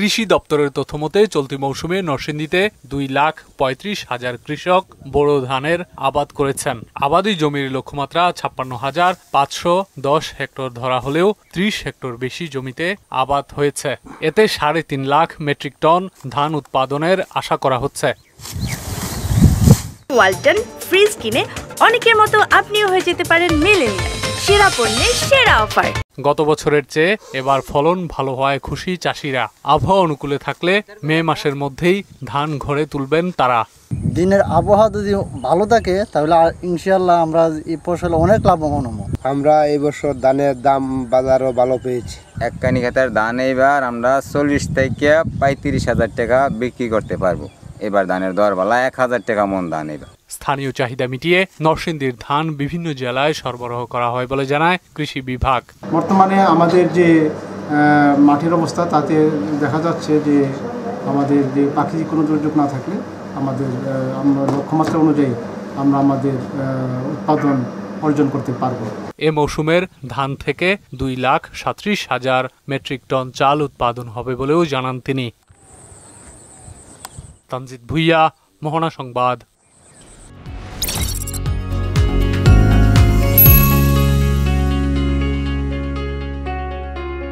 কৃষি দপ্তরের তথ্যমতে চলতি মৌসুমে নরসিংদীতে 2,35,000 কৃষক বোরো ধানের আবাদ করেছেন। আবাদি জমির লক্ষ্যমাত্রা 56,510 হেক্টর ধরা হলেও 30 হেক্টর বেশি জমিতে আবাদ হয়েছে। এতে 3.5 লাখ মেট্রিক টন ধান উৎপাদনের আশা করা হচ্ছে। ওয়ালটন ফ্রিজ কিনে অনেকের মতো আপনিও হয়ে যেতে পারেন মিলেনিয়াল সেরা পণ্যের সেরা অফার। গত বছরের চেয়ে এবার ফলন ভালো হওয়ায় খুশি চাষিরা। আবহাওয়া অনুকূলে থাকলে মে মাসের মধ্যেই ধান ঘরে তুলবেন তারা। দিনের আবহাওয়া যদি ভালো থাকে তাহলে ইনশাআল্লাহ আমরা এই ফসলে অনেক লাভবান হব। আমরা এই বছর ধানের দাম বাজারও ভালো পেয়েছি। এক কানি খেতের ধান এবার আমরা 40 থেকে 35,000 টাকা বিক্রি করতে পারবো। এবার ধানের দর বালা 1,000 টাকা মন ধান। এবার স্থানীয় চাহিদা মিটিয়ে নরসিংদীর ধান বিভিন্ন জেলায় সরবরাহ করা হয় বলে জানায় কৃষি বিভাগ। বর্তমানে আমাদের যে মাটির অবস্থা তাতে দেখা যাচ্ছে যে আমাদের যে প্রাকৃতিক কোনো দুর্যোগ না থাকলে আমাদের আমরা লক্ষ্যমাত্রা অনুযায়ী আমরা আমাদের উৎপাদন অর্জন করতে পারব। এ মৌসুমের ধান থেকে 2,37,000 মেট্রিক টন চাল উৎপাদন হবে বলেও জানান তিনি। তানজিদ ভুইয়া, মোহনা সংবাদ।